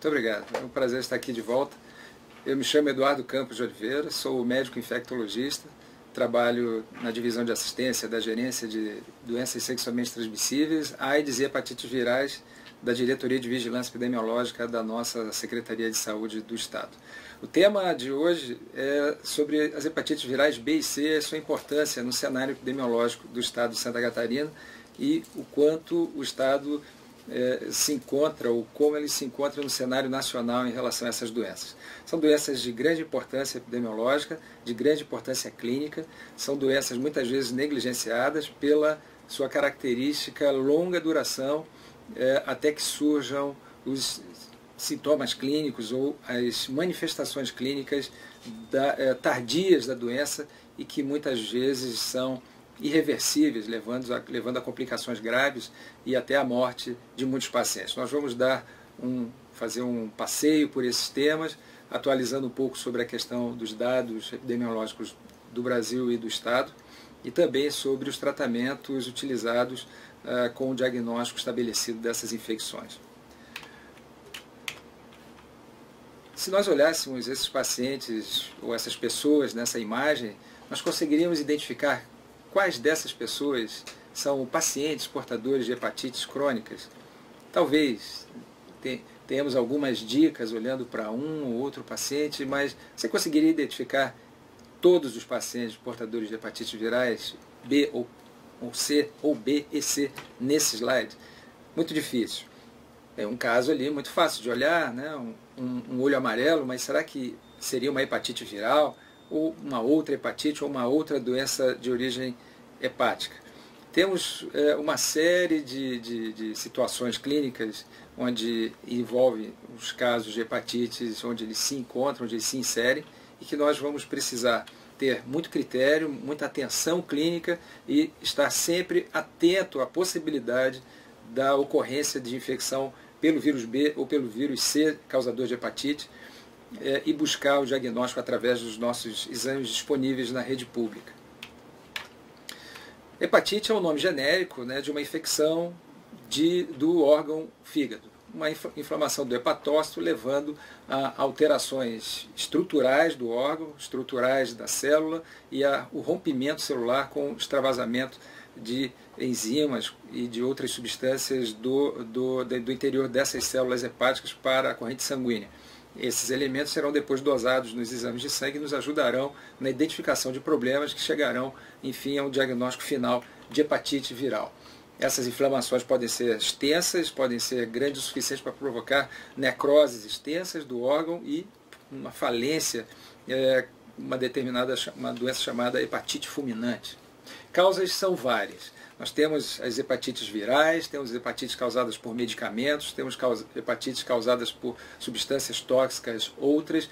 Muito obrigado. É um prazer estar aqui de volta. Eu me chamo Eduardo Campos de Oliveira, sou médico infectologista, trabalho na divisão de assistência da gerência de doenças sexualmente transmissíveis, AIDS e hepatites virais da Diretoria de Vigilância Epidemiológica da nossa Secretaria de Saúde do Estado. O tema de hoje é sobre as hepatites virais B e C, a sua importância no cenário epidemiológico do Estado de Santa Catarina e o quanto o Estado se encontra, ou como ele se encontra no cenário nacional em relação a essas doenças. São doenças de grande importância epidemiológica, de grande importância clínica, são doenças muitas vezes negligenciadas pela sua característica longa duração, até que surjam os sintomas clínicos ou as manifestações clínicas tardias da doença e que muitas vezes são irreversíveis, levando a complicações graves e até a morte de muitos pacientes. Nós vamos fazer um passeio por esses temas, atualizando um pouco sobre a questão dos dados epidemiológicos do Brasil e do Estado, e também sobre os tratamentos utilizados com o diagnóstico estabelecido dessas infecções. Se nós olhássemos esses pacientes ou essas pessoas nessa imagem, nós conseguiríamos identificar quais dessas pessoas são pacientes portadores de hepatites crônicas. Talvez tenhamos algumas dicas olhando para um ou outro paciente, mas você conseguiria identificar todos os pacientes portadores de hepatites virais B ou C, ou B e C, nesse slide? Muito difícil. É um caso ali muito fácil de olhar, né? Um olho amarelo, mas será que seria uma hepatite viral, ou uma outra hepatite, ou uma outra doença de origem hepática? Temos uma série de situações clínicas onde envolve os casos de hepatites, onde eles se encontram, onde eles se inserem, e que nós vamos precisar ter muito critério, muita atenção clínica e estar sempre atento à possibilidade da ocorrência de infecção pelo vírus B ou pelo vírus C, causador de hepatite, e buscar o diagnóstico através dos nossos exames disponíveis na rede pública. Hepatite é um nome genérico, né, de uma infecção do órgão fígado, uma inflamação do hepatócito levando a alterações estruturais do órgão, estruturais da célula e o rompimento celular com extravasamento de enzimas e de outras substâncias do interior dessas células hepáticas para a corrente sanguínea. Esses elementos serão depois dosados nos exames de sangue e nos ajudarão na identificação de problemas que chegarão, enfim, a um diagnóstico final de hepatite viral. Essas inflamações podem ser extensas, podem ser grandes o suficiente para provocar necroses extensas do órgão e uma falência, uma doença chamada hepatite fulminante. Causas são várias. Nós temos as hepatites virais, temos hepatites causadas por medicamentos, temos hepatites causadas por substâncias tóxicas, outras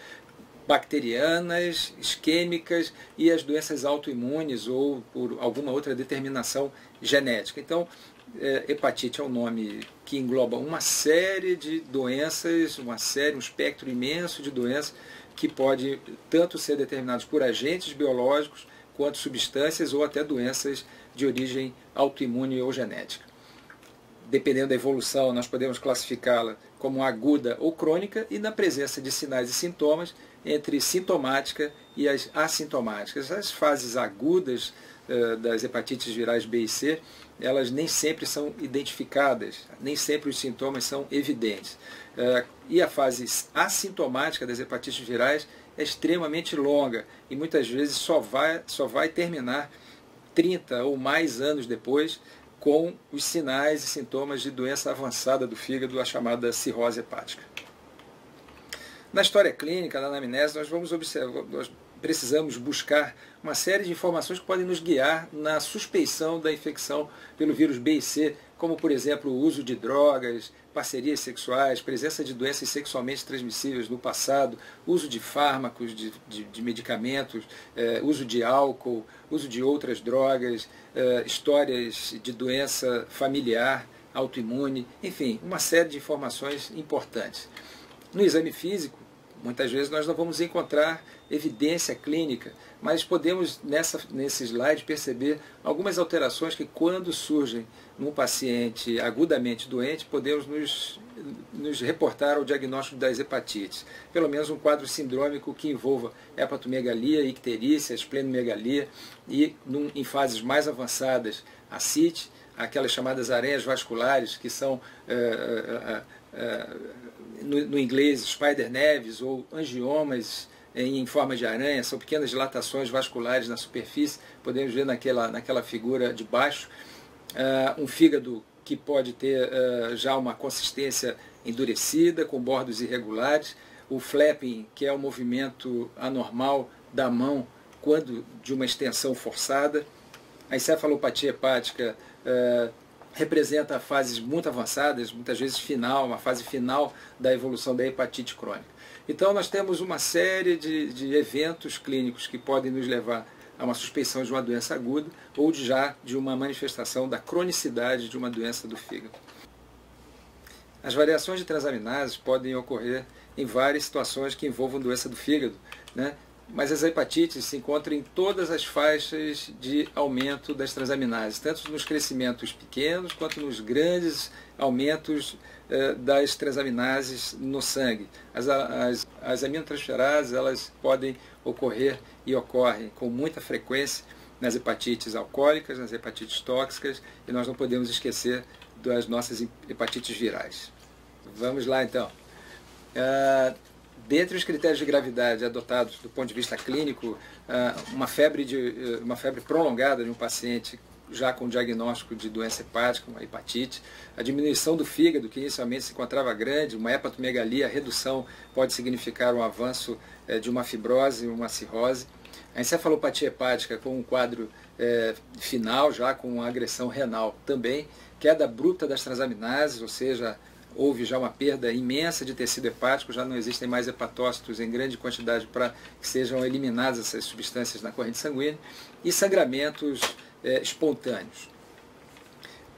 bacterianas, isquêmicas e as doenças autoimunes ou por alguma outra determinação genética. Então, hepatite é um nome que engloba uma série de doenças, um espectro imenso de doenças que pode tanto ser determinados por agentes biológicos quanto substâncias ou até doenças de origem autoimune ou genética. Dependendo da evolução, nós podemos classificá-la como aguda ou crônica e na presença de sinais e sintomas entre sintomática e as assintomáticas. As fases agudas das hepatites virais B e C, elas nem sempre são identificadas, nem sempre os sintomas são evidentes. E a fase assintomática das hepatites virais é extremamente longa e muitas vezes só vai terminar 30 ou mais anos depois com os sinais e sintomas de doença avançada do fígado, a chamada cirrose hepática. Na história clínica, na anamnese, nós precisamos buscar uma série de informações que podem nos guiar na suspeição da infecção pelo vírus B e C, como, por exemplo, o uso de drogas, parcerias sexuais, presença de doenças sexualmente transmissíveis no passado, uso de fármacos, de medicamentos, uso de álcool, uso de outras drogas, histórias de doença familiar, autoimune, enfim, uma série de informações importantes. No exame físico, Muitas vezes nós não vamos encontrar evidência clínica, mas podemos nesse slide perceber algumas alterações que, quando surgem num paciente agudamente doente, podemos nos reportar ao diagnóstico das hepatites. Pelo menos um quadro sindrômico que envolva hepatomegalia, icterícia, esplenomegalia e, em fases mais avançadas, ascite, aquelas chamadas areias vasculares, que são no inglês spider neves ou angiomas em forma de aranha, são pequenas dilatações vasculares na superfície, podemos ver naquela figura de baixo. Um fígado que pode ter já uma consistência endurecida, com bordos irregulares, o flapping, que é o movimento anormal da mão quando de uma extensão forçada. A encefalopatia hepática representa fases muito avançadas, muitas vezes uma fase final da evolução da hepatite crônica. Então nós temos uma série de eventos clínicos que podem nos levar a uma suspeição de uma doença aguda ou de uma manifestação da cronicidade de uma doença do fígado. As variações de transaminases podem ocorrer em várias situações que envolvam doença do fígado, né? Mas as hepatites se encontram em todas as faixas de aumento das transaminases, tanto nos crescimentos pequenos quanto nos grandes aumentos das transaminases no sangue. As aminotransferases, elas podem ocorrer e ocorrem com muita frequência nas hepatites alcoólicas, nas hepatites tóxicas, e nós não podemos esquecer das nossas hepatites virais. Vamos lá então. Dentre os critérios de gravidade adotados do ponto de vista clínico, uma febre prolongada de um paciente já com diagnóstico de doença hepática, uma hepatite, a diminuição do fígado, que inicialmente se encontrava grande, uma hepatomegalia, a redução pode significar um avanço de uma fibrose, uma cirrose, a encefalopatia hepática com um quadro final, já com uma agressão renal também, queda abrupta das transaminases, ou seja, houve já uma perda imensa de tecido hepático, já não existem mais hepatócitos em grande quantidade para que sejam eliminadas essas substâncias na corrente sanguínea, e sangramentos espontâneos.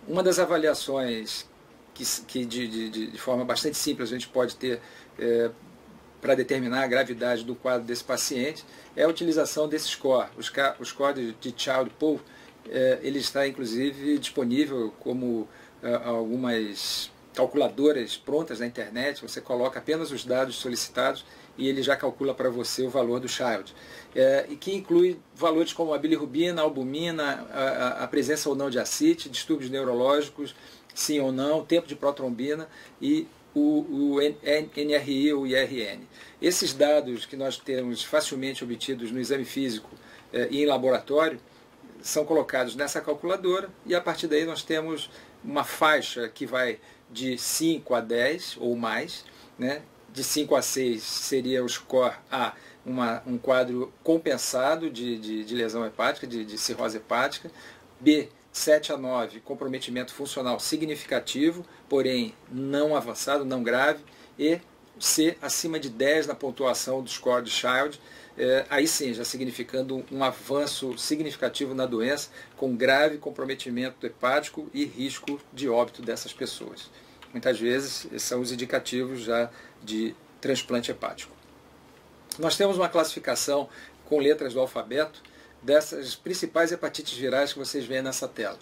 Uma das avaliações que de forma bastante simples a gente pode ter para determinar a gravidade do quadro desse paciente é a utilização desse score. O score de Child-Pugh, ele está inclusive disponível como algumas calculadoras prontas na internet, você coloca apenas os dados solicitados e ele já calcula para você o valor do Child, e que inclui valores como a bilirrubina, a albumina, a presença ou não de ascite, distúrbios neurológicos, sim ou não, tempo de protrombina e o NRI ou IRN. Esses dados que nós temos facilmente obtidos no exame físico e em laboratório são colocados nessa calculadora e a partir daí nós temos uma faixa que vai de 5 a 10 ou mais, né? De 5 a 6 seria o score A, um quadro compensado de lesão hepática, de cirrose hepática. B, 7 a 9, comprometimento funcional significativo, porém não avançado, não grave. E C, acima de 10 na pontuação do score de Child, aí sim, já significando um avanço significativo na doença, com grave comprometimento hepático e risco de óbito dessas pessoas. Muitas vezes são os indicativos já de transplante hepático. Nós temos uma classificação com letras do alfabeto dessas principais hepatites virais que vocês veem nessa tela.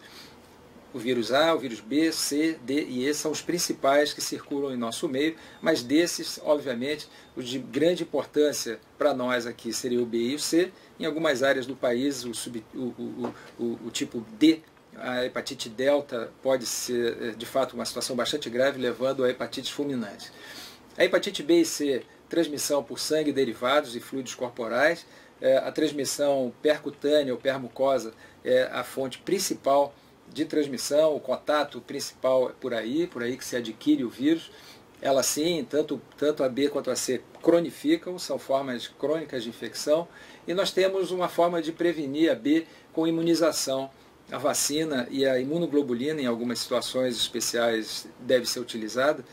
O vírus A, o vírus B, C, D e E são os principais que circulam em nosso meio, mas desses, obviamente, os de grande importância para nós aqui seria o B e o C. Em algumas áreas do país, o tipo D, a hepatite delta, pode ser de fato uma situação bastante grave, levando a hepatites fulminantes. A hepatite B e C, transmissão por sangue e derivados e fluidos corporais. A transmissão percutânea ou permucosa é a fonte principal de transmissão, o contato principal é por aí que se adquire o vírus. Ela sim, tanto a B quanto a C cronificam, são formas crônicas de infecção. E nós temos uma forma de prevenir a B com imunização. A vacina e a imunoglobulina, em algumas situações especiais, deve ser utilizada,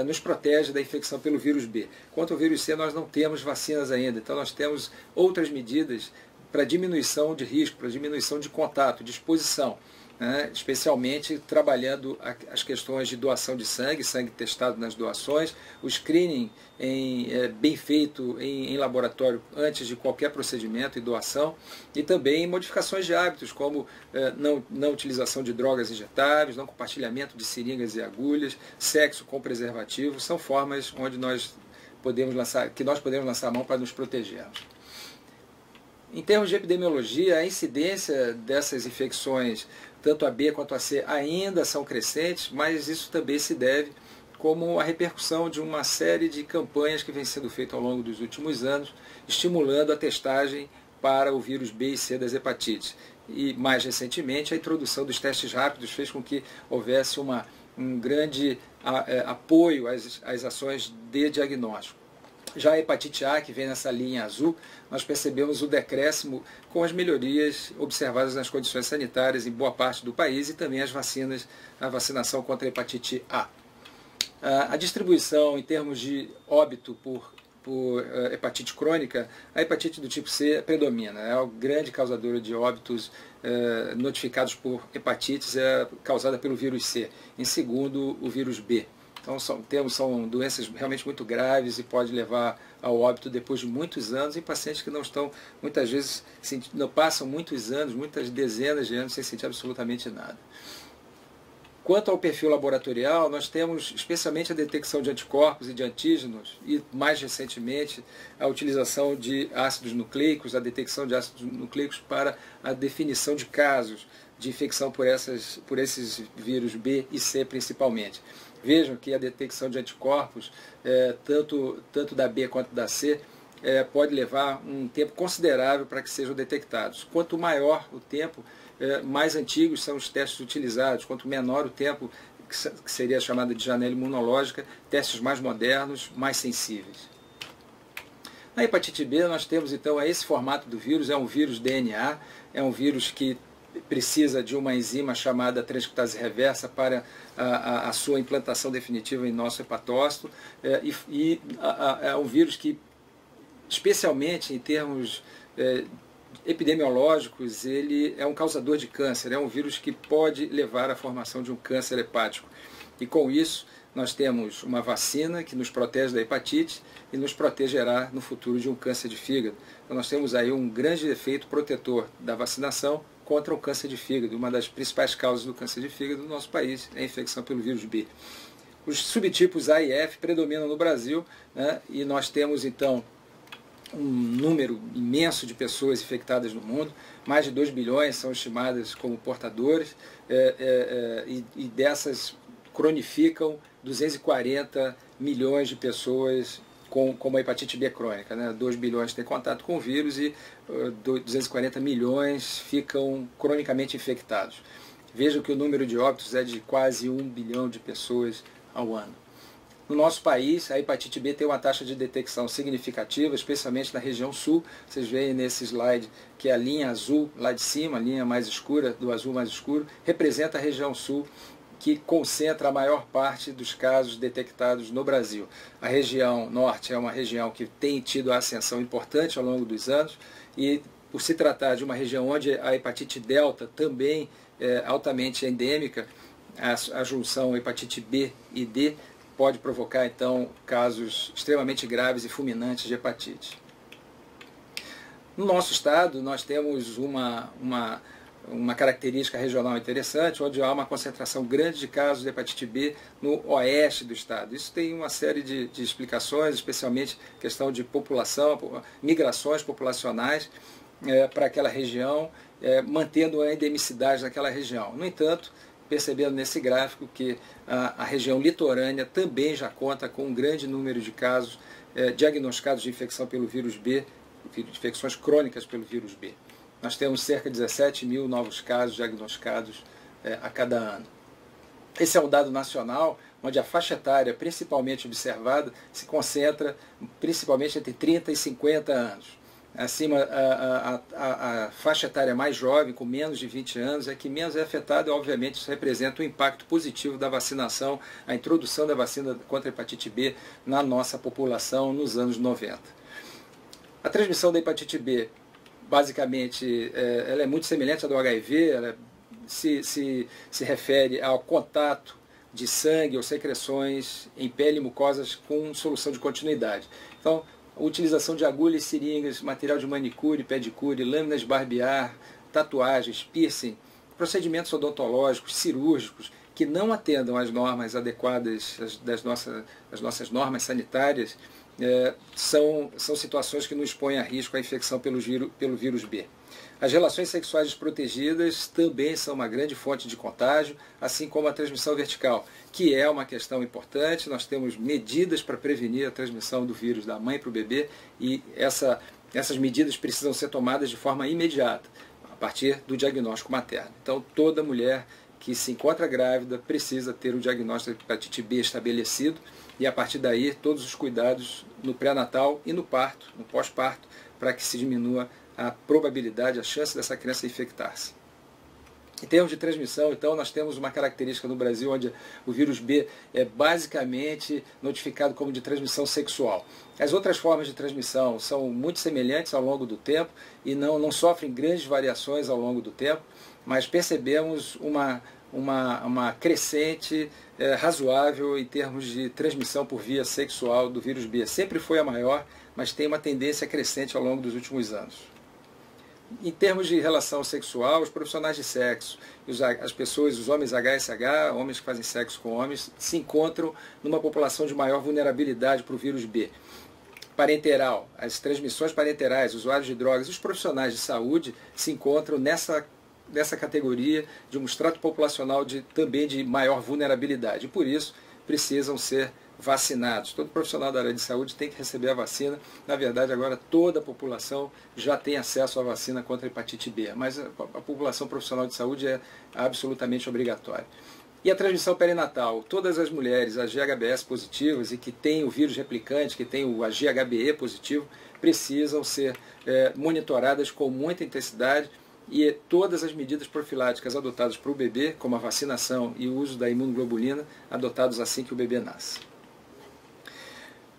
nos protege da infecção pelo vírus B. Quanto ao vírus C, nós não temos vacinas ainda, então nós temos outras medidas para diminuição de risco, para diminuição de contato, de exposição. né, especialmente trabalhando as questões de doação de sangue, sangue testado nas doações, o screening bem feito em laboratório antes de qualquer procedimento e doação, e também modificações de hábitos, como não utilização de drogas injetáveis, não compartilhamento de seringas e agulhas, sexo com preservativo, são formas onde nós podemos lançar a mão para nos protegermos. Em termos de epidemiologia, a incidência dessas infecções, tanto a B quanto a C, ainda são crescentes, mas isso também se deve como a repercussão de uma série de campanhas que vem sendo feitas ao longo dos últimos anos, estimulando a testagem para o vírus B e C das hepatites. E, mais recentemente, a introdução dos testes rápidos fez com que houvesse um grande apoio às ações de diagnóstico. Já a hepatite A, que vem nessa linha azul, nós percebemos o decréscimo com as melhorias observadas nas condições sanitárias em boa parte do país e também a vacinação contra a hepatite A. A distribuição em termos de óbito por hepatite crônica, a hepatite do tipo C predomina. É a grande causadora de óbitos notificados por hepatites é causada pelo vírus C. Em segundo, o vírus B. Então são doenças realmente muito graves e pode levar ao óbito depois de muitos anos em pacientes que não estão, muitas vezes, não passam muitos anos, muitas dezenas de anos sem sentir absolutamente nada. Quanto ao perfil laboratorial, nós temos especialmente a detecção de anticorpos e de antígenos e, mais recentemente, a utilização de ácidos nucleicos, a detecção de ácidos nucleicos para a definição de casos de infecção por esses vírus B e C principalmente. Vejam que a detecção de anticorpos, tanto da B quanto da C, pode levar um tempo considerável para que sejam detectados. Quanto maior o tempo, mais antigos são os testes utilizados. Quanto menor o tempo, que seria chamada de janela imunológica, testes mais modernos, mais sensíveis. Na hepatite B, nós temos então esse formato do vírus, é um vírus DNA, é um vírus que precisa de uma enzima chamada transcriptase reversa para a sua implantação definitiva em nosso hepatócito, é um vírus que, especialmente em termos epidemiológicos, ele é um causador de câncer, é um vírus que pode levar à formação de um câncer hepático. E com isso, nós temos uma vacina que nos protege da hepatite e nos protegerá no futuro de um câncer de fígado. Então nós temos aí um grande efeito protetor da vacinação contra o câncer de fígado. Uma das principais causas do câncer de fígado no nosso país é a infecção pelo vírus B. Os subtipos A e F predominam no Brasil, né, e nós temos então um número imenso de pessoas infectadas no mundo, mais de 2 bilhões são estimadas como portadores, e dessas cronificam 240 milhões de pessoas com a hepatite B crônica, né? 2 bilhões têm contato com o vírus e 240 milhões ficam cronicamente infectados. Vejam que o número de óbitos é de quase 1 bilhão de pessoas ao ano. No nosso país, a hepatite B tem uma taxa de detecção significativa, especialmente na região sul. Vocês veem nesse slide que a linha azul, lá de cima, a linha mais escura, do azul mais escuro, representa a região sul, que concentra a maior parte dos casos detectados no Brasil. A região norte é uma região que tem tido a ascensão importante ao longo dos anos, e por se tratar de uma região onde a hepatite delta também é altamente endêmica, a junção hepatite B e D pode provocar então casos extremamente graves e fulminantes de hepatite. No nosso estado, nós temos uma característica regional interessante, onde há uma concentração grande de casos de hepatite B no oeste do estado. Isso tem uma série de explicações, especialmente questão de população, migrações populacionais para aquela região, mantendo a endemicidade daquela região. No entanto, percebendo nesse gráfico que a região litorânea também já conta com um grande número de casos diagnosticados de infecção pelo vírus B, de infecções crônicas pelo vírus B. Nós temos cerca de 17 mil novos casos diagnosticados a cada ano. Esse é um dado nacional, onde a faixa etária principalmente observada se concentra principalmente entre 30 e 50 anos. Acima, a faixa etária mais jovem, com menos de 20 anos, é que menos é afetada, e obviamente isso representa um impacto positivo da vacinação, a introdução da vacina contra a hepatite B na nossa população nos anos 90. A transmissão da hepatite B, basicamente, ela é muito semelhante à do HIV, ela é se refere ao contato de sangue ou secreções em pele e mucosas com solução de continuidade. Então, a utilização de agulhas, seringas, material de manicure, pedicure, lâminas de barbear, tatuagens, piercing, procedimentos odontológicos, cirúrgicos, que não atendam às normas adequadas das nossas normas sanitárias, são situações que nos expõem a risco à infecção pelo vírus B. As relações sexuais desprotegidas também são uma grande fonte de contágio, assim como a transmissão vertical, que é uma questão importante. Nós temos medidas para prevenir a transmissão do vírus da mãe para o bebê e essas medidas precisam ser tomadas de forma imediata, a partir do diagnóstico materno. Então, toda mulher que se encontra grávida precisa ter o diagnóstico de hepatite B estabelecido e, a partir daí, todos os cuidados no pré-natal e no parto, no pós-parto, para que se diminua a probabilidade, a chance dessa criança infectar-se. Em termos de transmissão, então, nós temos uma característica no Brasil onde o vírus B é basicamente notificado como de transmissão sexual. As outras formas de transmissão são muito semelhantes ao longo do tempo e não sofrem grandes variações ao longo do tempo, mas percebemos uma crescente razoável em termos de transmissão por via sexual do vírus B. Sempre foi a maior, mas tem uma tendência crescente ao longo dos últimos anos. Em termos de relação sexual, os profissionais de sexo, as pessoas, os homens HSH, homens que fazem sexo com homens, se encontram numa população de maior vulnerabilidade para o vírus B. Parenteral, as transmissões parenterais, usuários de drogas, os profissionais de saúde se encontram nessa categoria de um extrato populacional também de maior vulnerabilidade. E por isso precisam ser vacinados. Todo profissional da área de saúde tem que receber a vacina. Na verdade, agora toda a população já tem acesso à vacina contra a hepatite B, mas a população profissional de saúde é absolutamente obrigatória. E a transmissão perinatal. Todas as mulheres AG/HBS positivas e que têm o vírus replicante, que têm o AG/HBE positivo, precisam ser monitoradas com muita intensidade e todas as medidas profiláticas adotadas para o bebê, como a vacinação e o uso da imunoglobulina, adotados assim que o bebê nasce.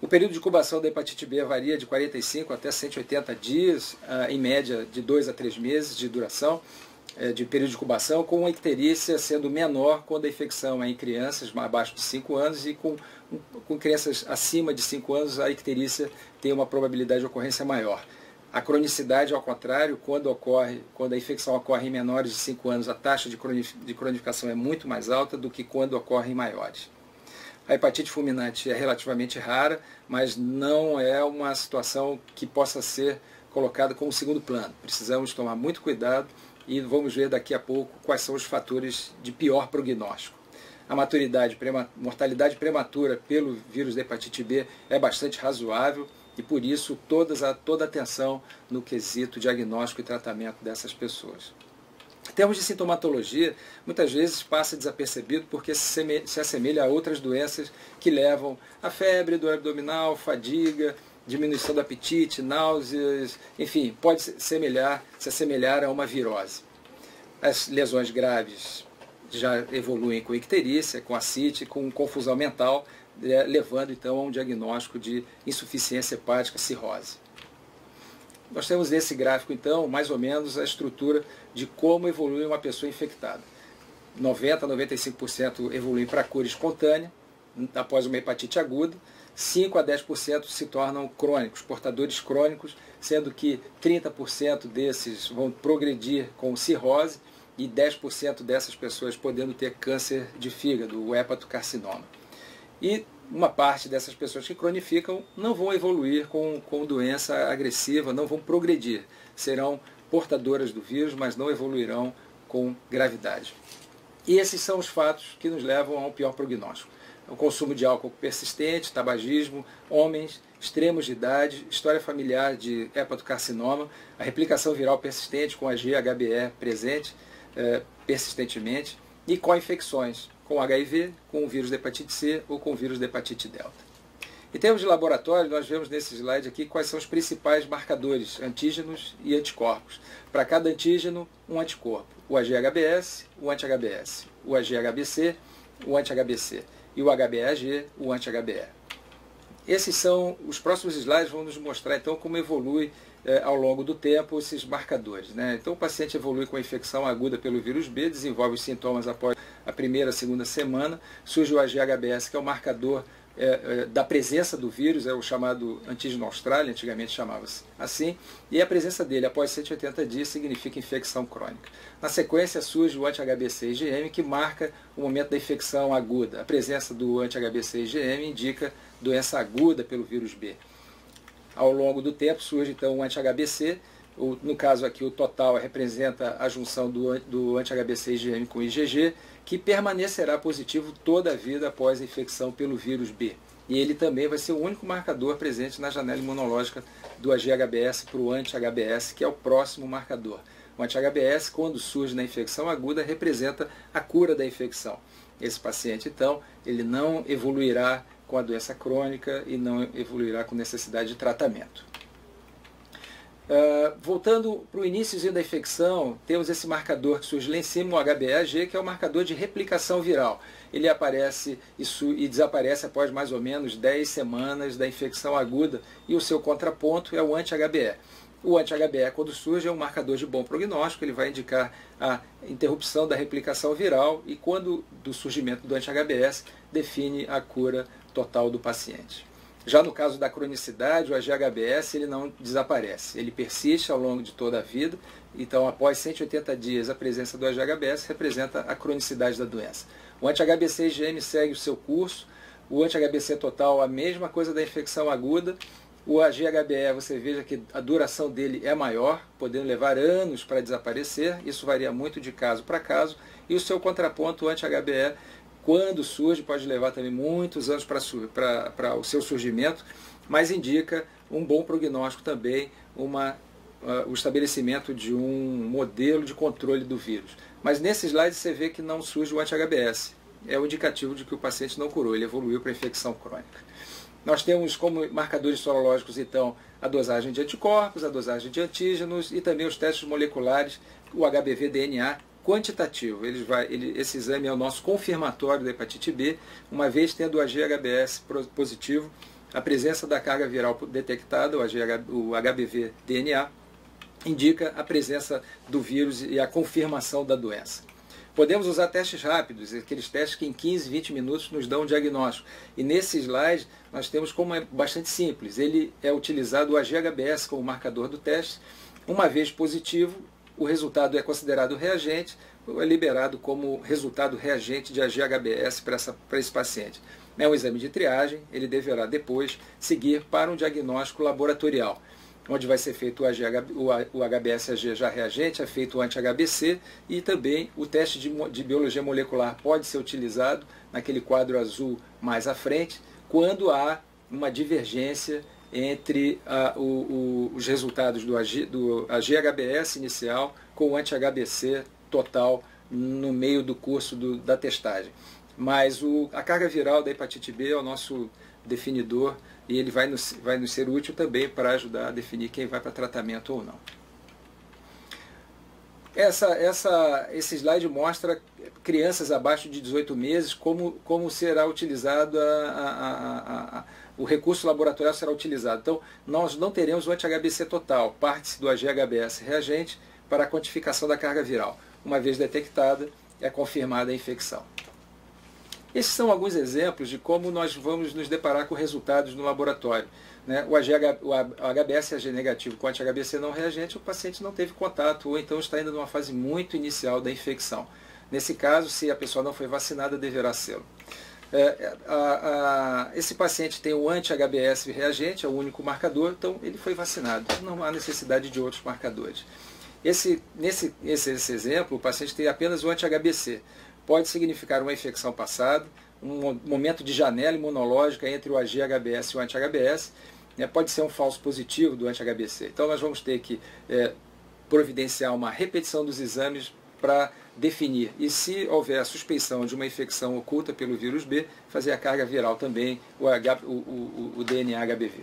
O período de incubação da hepatite B varia de 45 até 180 dias, em média de 2 a 3 meses de duração de período de incubação, com a icterícia sendo menor quando a infecção é em crianças abaixo de 5 anos e com crianças acima de 5 anos a icterícia tem uma probabilidade de ocorrência maior. A cronicidade, ao contrário, quando a infecção ocorre em menores de 5 anos, a taxa de cronificação é muito mais alta do que quando ocorre em maiores. A hepatite fulminante é relativamente rara, mas não é uma situação que possa ser colocada como segundo plano. Precisamos tomar muito cuidado e vamos ver daqui a pouco quais são os fatores de pior prognóstico. A mortalidade prematura pelo vírus da hepatite B é bastante razoável e por isso toda atenção no quesito diagnóstico e tratamento dessas pessoas. Em termos de sintomatologia, muitas vezes passa desapercebido porque se assemelha a outras doenças que levam a febre, dor abdominal, fadiga, diminuição do apetite, náuseas, enfim, pode se assemelhar a uma virose. As lesões graves já evoluem com icterícia, com ascite, com confusão mental, levando então a um diagnóstico de insuficiência hepática, cirrose. Nós temos nesse gráfico, então, mais ou menos a estrutura de como evolui uma pessoa infectada. 90% a 95% evoluem para cura espontânea, após uma hepatite aguda. 5% a 10% se tornam crônicos, portadores crônicos, sendo que 30% desses vão progredir com cirrose e 10% dessas pessoas podendo ter câncer de fígado, o hepatocarcinoma. E uma parte dessas pessoas que cronificam não vão evoluir com doença agressiva, não vão progredir. Serão portadoras do vírus, mas não evoluirão com gravidade. E esses são os fatos que nos levam a um pior prognóstico. O consumo de álcool persistente, tabagismo, homens, extremos de idade, história familiar de hepatocarcinoma, a replicação viral persistente com a AG/HBE presente persistentemente e co-infecções com HIV, com o vírus da hepatite C ou com o vírus da hepatite delta. Em termos de laboratório, nós vemos nesse slide aqui quais são os principais marcadores, antígenos e anticorpos. Para cada antígeno, um anticorpo. O AG/HBS, o anti-HBS. O AG/HBC, o anti-HBC. E o HBeAg, o anti-HBe. Esses são os próximos slides, vão nos mostrar então como evolui ao longo do tempo esses marcadores, né? Então o paciente evolui com a infecção aguda pelo vírus B, desenvolve os sintomas após a primeira, segunda semana, surge o AG-HBS, que é o marcador da presença do vírus, é o chamado antígeno Austrália, antigamente chamava-se assim, e a presença dele após 180 dias significa infecção crônica. Na sequência surge o anti-HBC-IgM, que marca o momento da infecção aguda. A presença do anti-HBC-IgM indica doença aguda pelo vírus B. Ao longo do tempo surge então o anti-HBC, no caso aqui o total representa a junção do anti-HBC-IgM com IgG, que permanecerá positivo toda a vida após a infecção pelo vírus B. E ele também vai ser o único marcador presente na janela imunológica do AG-HBS para o anti-HBS, que é o próximo marcador. O anti-HBS, quando surge na infecção aguda, representa a cura da infecção. Esse paciente, então, ele não evoluirá com a doença crônica e não evoluirá com necessidade de tratamento. Voltando para o início da infecção, temos esse marcador que surge lá em cima, o HBAG, que é o marcador de replicação viral. Ele aparece e desaparece após mais ou menos 10 semanas da infecção aguda, e o seu contraponto é o anti-HBE. O anti-HBE, quando surge, é um marcador de bom prognóstico, ele vai indicar a interrupção da replicação viral e, quando do surgimento do anti-HBS, define a cura total do paciente. Já no caso da cronicidade, o AG-HBS ele não desaparece, ele persiste ao longo de toda a vida, então após 180 dias a presença do AG-HBS representa a cronicidade da doença. O anti-HBC-IgM segue o seu curso, o anti-HBC total a mesma coisa da infecção aguda, o AG-HBE você veja que a duração dele é maior, podendo levar anos para desaparecer, isso varia muito de caso para caso, e o seu contraponto, o anti-HBE, quando surge, pode levar também muitos anos para o seu surgimento, mas indica um bom prognóstico também, o estabelecimento de um modelo de controle do vírus. Mas nesse slide você vê que não surge o anti-HBS. É o indicativo de que o paciente não curou, ele evoluiu para infecção crônica. Nós temos como marcadores sorológicos, então, a dosagem de anticorpos, a dosagem de antígenos e também os testes moleculares, o HBV-DNA, quantitativo. Esse exame é o nosso confirmatório da hepatite B, uma vez tendo o AG-HBS positivo, a presença da carga viral detectada, o HBV-DNA, indica a presença do vírus e a confirmação da doença. Podemos usar testes rápidos, aqueles testes que em 15, 20 minutos nos dão um diagnóstico. E nesse slide nós temos como é bastante simples. Ele é utilizado o AG-HBS como marcador do teste. Uma vez positivo, o resultado é considerado reagente, é liberado como resultado reagente de AG-HBS para esse paciente. É um exame de triagem, ele deverá depois seguir para um diagnóstico laboratorial, onde vai ser feito o HBsAg já reagente, é feito o anti-HBC e também o teste de biologia molecular pode ser utilizado naquele quadro azul mais à frente, quando há uma divergência entre os resultados do AG-HBS inicial com o anti-HBC total no meio do curso da testagem. Mas a carga viral da hepatite B é o nosso definidor e ele vai nos ser útil também para ajudar a definir quem vai para tratamento ou não. Esse slide mostra crianças abaixo de 18 meses, como será utilizado o recurso laboratorial será utilizado. Então, nós não teremos o anti-HBC total, parte do AG-HBS reagente para a quantificação da carga viral. Uma vez detectada, é confirmada a infecção. Esses são alguns exemplos de como nós vamos nos deparar com resultados no laboratório. Né? O HBsAg negativo com anti-HBC não reagente, o paciente não teve contato ou então está ainda numa fase muito inicial da infecção. Nesse caso, se a pessoa não foi vacinada, deverá ser. Esse paciente tem o anti-HBS reagente, é o único marcador, então ele foi vacinado. Não há necessidade de outros marcadores. Nesse exemplo, o paciente tem apenas o anti-HBC. Pode significar uma infecção passada, um momento de janela imunológica entre o AG-HBS e o anti-HBS, pode ser um falso positivo do anti-HBC. Então nós vamos ter que providenciar uma repetição dos exames para definir. E se houver a suspeição de uma infecção oculta pelo vírus B, fazer a carga viral também, o DNA HBV.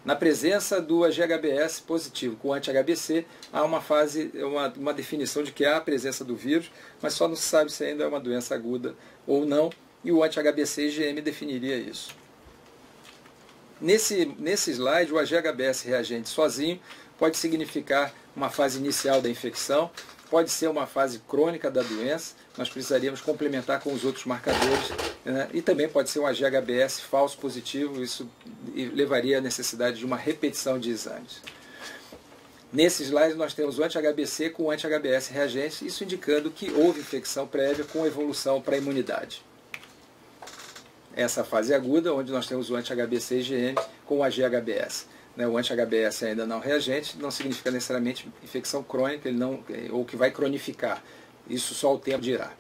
Na presença do AG-HBS positivo com anti-HBC, há uma definição de que há a presença do vírus, mas só não se sabe se ainda é uma doença aguda ou não, e o anti-HBC-IgM definiria isso. Nesse slide, o AGHBS reagente sozinho pode significar uma fase inicial da infecção, pode ser uma fase crônica da doença, nós precisaríamos complementar com os outros marcadores, né? E também pode ser um AGHBS falso positivo, isso levaria à necessidade de uma repetição de exames. Nesse slide nós temos o anti-HBC com o anti-HBS reagente, isso indicando que houve infecção prévia com evolução para a imunidade. Essa fase aguda, onde nós temos o anti-HBC IgM com o AGHBS. O anti-HBS ainda não reagente, não significa necessariamente infecção crônica, ou que vai cronificar. Isso só o tempo dirá.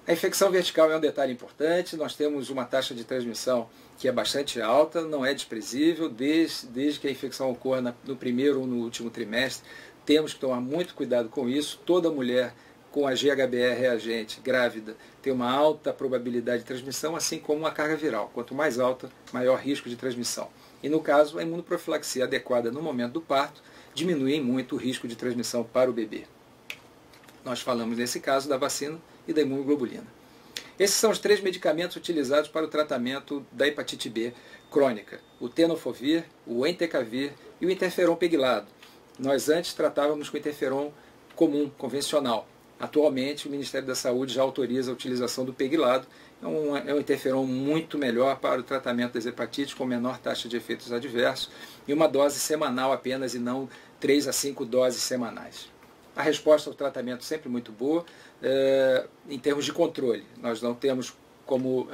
A infecção vertical é um detalhe importante, nós temos uma taxa de transmissão que é bastante alta, não é desprezível, desde que a infecção ocorra no primeiro ou no último trimestre, temos que tomar muito cuidado com isso. Toda mulher com a GHBR reagente grávida tem uma alta probabilidade de transmissão, assim como a carga viral. Quanto mais alta, maior risco de transmissão. E no caso, a imunoprofilaxia adequada no momento do parto diminui muito o risco de transmissão para o bebê. Nós falamos nesse caso da vacina e da imunoglobulina. Esses são os 3 medicamentos utilizados para o tratamento da hepatite B crônica: o tenofovir, o entecavir e o interferon pegilado. Nós antes tratávamos com interferon comum, convencional. Atualmente, o Ministério da Saúde já autoriza a utilização do pegilado. É um interferon muito melhor para o tratamento das hepatites, com menor taxa de efeitos adversos, e uma dose semanal apenas, e não 3 a 5 doses semanais. A resposta ao tratamento sempre muito boa. Em termos de controle, nós não temos como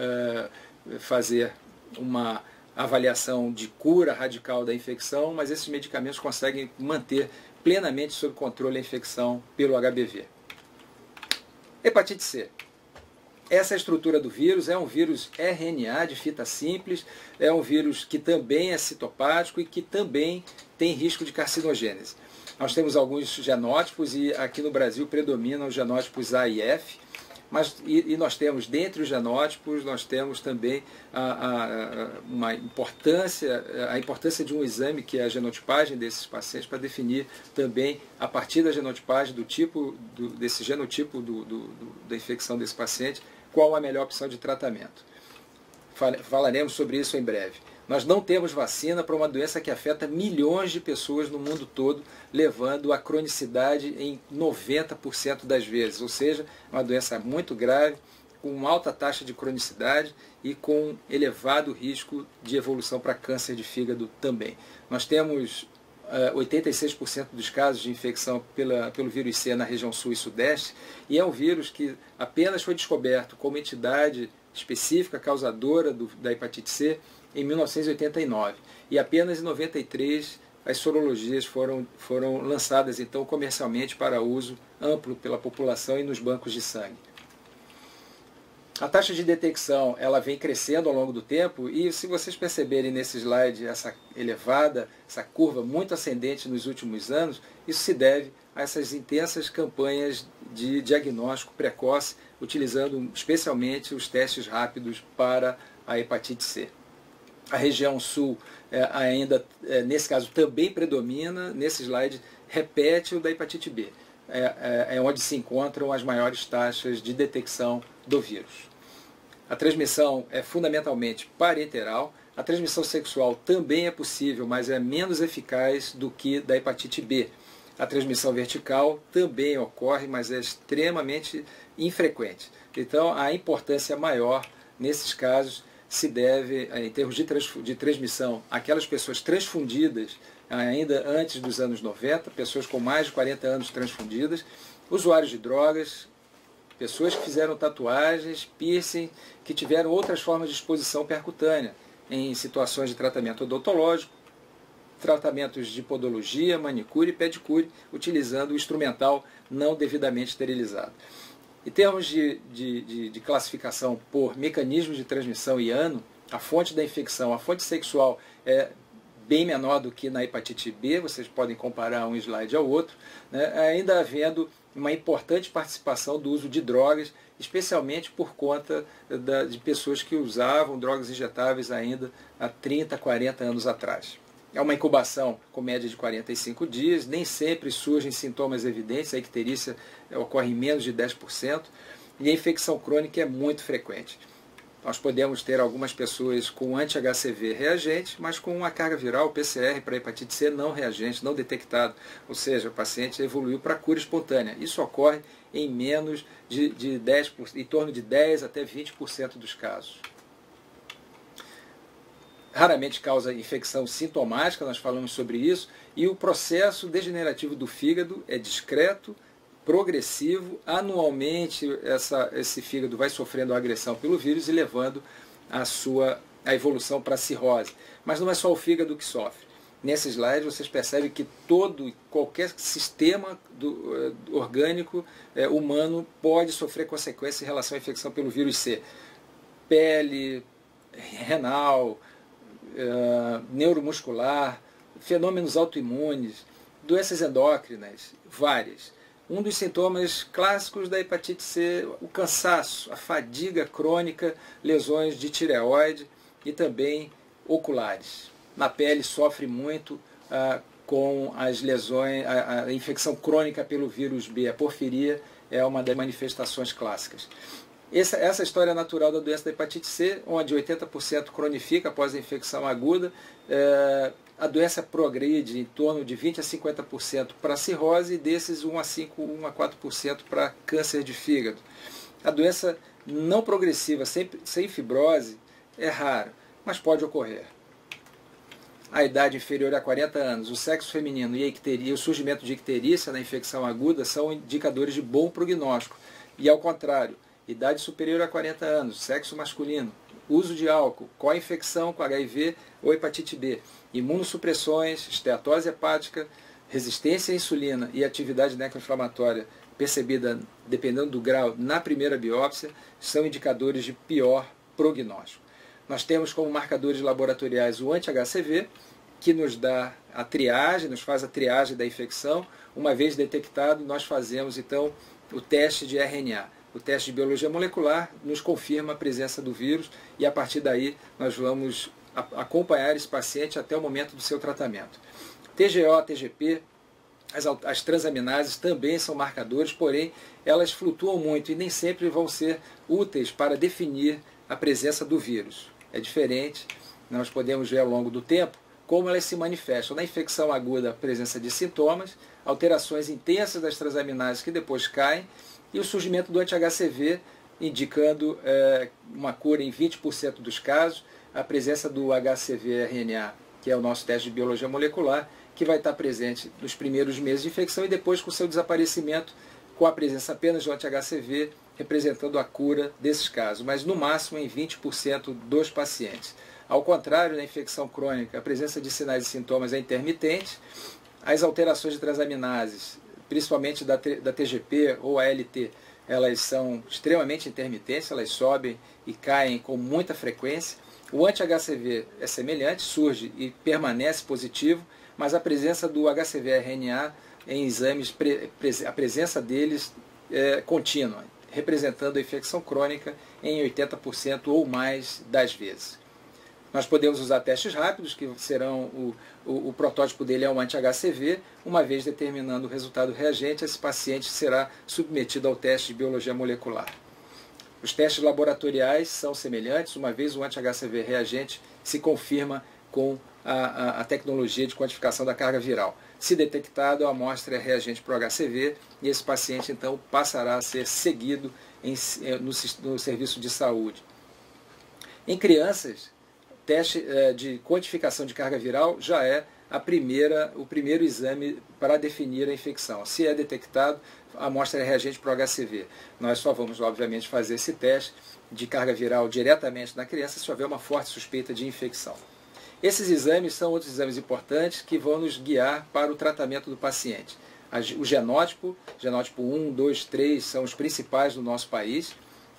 fazer uma avaliação de cura radical da infecção, mas esses medicamentos conseguem manter plenamente sob controle a infecção pelo HBV. Hepatite C. Essa é a estrutura do vírus, é um vírus RNA de fita simples, é um vírus que também é citopático e que também tem risco de carcinogênese. Nós temos alguns genótipos e aqui no Brasil predominam os genótipos A e F, e nós temos, dentre os genótipos, nós temos também a importância de um exame que é a genotipagem desses pacientes para definir também, a partir da genotipagem desse genotipo da infecção desse paciente, qual a melhor opção de tratamento. Falaremos sobre isso em breve. Nós não temos vacina para uma doença que afeta milhões de pessoas no mundo todo, levando à cronicidade em 90% das vezes. Ou seja, é uma doença muito grave, com alta taxa de cronicidade e com elevado risco de evolução para câncer de fígado também. Nós temos 86% dos casos de infecção pelo vírus C na região sul e sudeste, e é um vírus que apenas foi descoberto como entidade específica causadora da hepatite C em 1989, e apenas em 93 as sorologias foram lançadas então comercialmente para uso amplo pela população e nos bancos de sangue. A taxa de detecção ela vem crescendo ao longo do tempo, e se vocês perceberem nesse slide essa curva muito ascendente nos últimos anos, isso se deve a essas intensas campanhas de diagnóstico precoce, utilizando especialmente os testes rápidos para a hepatite C. A região sul ainda, nesse caso, também predomina, nesse slide, repete o da hepatite B. É onde se encontram as maiores taxas de detecção do vírus. A transmissão é fundamentalmente parenteral. A transmissão sexual também é possível, mas é menos eficaz do que da hepatite B. A transmissão vertical também ocorre, mas é extremamente infrequente. Então, a importância maior, nesses casos, se deve, em termos de transmissão, àquelas pessoas transfundidas ainda antes dos anos 90, pessoas com mais de 40 anos transfundidas, usuários de drogas, pessoas que fizeram tatuagens, piercing, que tiveram outras formas de exposição percutânea em situações de tratamento odontológico, tratamentos de podologia, manicure e pedicure, utilizando o instrumental não devidamente esterilizado. Em termos de classificação por mecanismos de transmissão e ano, a fonte da infecção, a fonte sexual é bem menor do que na hepatite B, vocês podem comparar um slide ao outro, né, ainda havendo uma importante participação do uso de drogas, especialmente por conta de pessoas que usavam drogas injetáveis ainda há 30, 40 anos atrás. É uma incubação com média de 45 dias, nem sempre surgem sintomas evidentes, a icterícia ocorre em menos de 10%, e a infecção crônica é muito frequente. Nós podemos ter algumas pessoas com anti-HCV reagente, mas com uma carga viral, PCR, para hepatite C não reagente, não detectado. Ou seja, o paciente evoluiu para cura espontânea. Isso ocorre em menos de 10%, em torno de 10 até 20% dos casos. Raramente causa infecção sintomática, nós falamos sobre isso, e o processo degenerativo do fígado é discreto, progressivo. Anualmente esse fígado vai sofrendo agressão pelo vírus e levando a evolução para a cirrose. Mas não é só o fígado que sofre. Nesse slide vocês percebem que qualquer sistema orgânico humano pode sofrer consequências em relação à infecção pelo vírus C. Pele, renal, neuromuscular, fenômenos autoimunes, doenças endócrinas, várias. Um dos sintomas clássicos da hepatite C, o cansaço, a fadiga crônica, lesões de tireoide e também oculares. Na pele sofre muito com as lesões, a infecção crônica pelo vírus B, a porfiria é uma das manifestações clássicas. Essa história natural da doença da hepatite C, onde 80% cronifica após a infecção aguda, a doença progride em torno de 20% a 50% para cirrose e desses 1 a 4% para câncer de fígado. A doença não progressiva, sem fibrose, é rara, mas pode ocorrer. A idade inferior a 40 anos, o sexo feminino e o surgimento de icterícia na infecção aguda são indicadores de bom prognóstico. E ao contrário, idade superior a 40 anos, sexo masculino, uso de álcool, co-infecção com HIV ou hepatite B, imunossupressões, esteatose hepática, resistência à insulina e atividade necroinflamatória percebida, dependendo do grau, na primeira biópsia, são indicadores de pior prognóstico. Nós temos como marcadores laboratoriais o anti-HCV, que nos dá a triagem, nos faz a triagem da infecção. Uma vez detectado, nós fazemos então o teste de RNA. O teste de biologia molecular nos confirma a presença do vírus e a partir daí nós vamos acompanhar esse paciente até o momento do seu tratamento. TGO, TGP, as transaminases também são marcadores, porém elas flutuam muito e nem sempre vão ser úteis para definir a presença do vírus. É diferente, nós podemos ver ao longo do tempo como elas se manifestam. Na infecção aguda, a presença de sintomas, alterações intensas das transaminases que depois caem, e o surgimento do anti-HCV, indicando uma cura em 20% dos casos, a presença do HCV-RNA, que é o nosso teste de biologia molecular, que vai estar presente nos primeiros meses de infecção e depois com seu desaparecimento, com a presença apenas do anti-HCV, representando a cura desses casos, mas no máximo em 20% dos pacientes. Ao contrário, na infecção crônica, a presença de sinais e sintomas é intermitente, as alterações de transaminases, principalmente da TGP ou ALT, elas são extremamente intermitentes, elas sobem e caem com muita frequência. O anti-HCV é semelhante, surge e permanece positivo, mas a presença do HCV-RNA em exames, a presença deles é contínua, representando a infecção crônica em 80% ou mais das vezes. Nós podemos usar testes rápidos, que serão o protótipo dele é um anti-HCV. Uma vez determinando o resultado reagente, esse paciente será submetido ao teste de biologia molecular. Os testes laboratoriais são semelhantes, uma vez o anti-HCV reagente se confirma com a tecnologia de quantificação da carga viral. Se detectado, a amostra é reagente para o HCV e esse paciente então passará a ser seguido no serviço de saúde. Em crianças, teste de quantificação de carga viral já é o primeiro exame para definir a infecção. Se é detectado, a amostra é reagente para o HCV. Nós só vamos, obviamente, fazer esse teste de carga viral diretamente na criança se houver uma forte suspeita de infecção. Esses exames são outros exames importantes que vão nos guiar para o tratamento do paciente. O genótipo 1, 2, 3 são os principais no nosso país.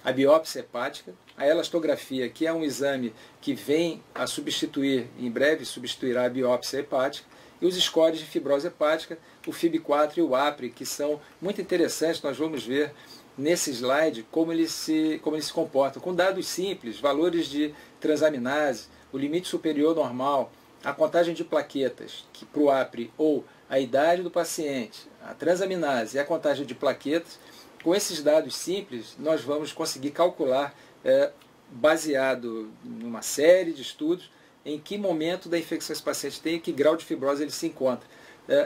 A biópsia hepática, a elastografia, que é um exame que vem a substituir, em breve substituirá a biópsia hepática, e os scores de fibrose hepática, o FIB4 e o APRE, que são muito interessantes, nós vamos ver nesse slide como eles se comportam, com dados simples, valores de transaminase, o limite superior normal, a contagem de plaquetas, que para o APRE, ou a idade do paciente, a transaminase e a contagem de plaquetas. Com esses dados simples, nós vamos conseguir calcular baseado numa série de estudos em que momento da infecção esse paciente tem e que grau de fibrose ele se encontra.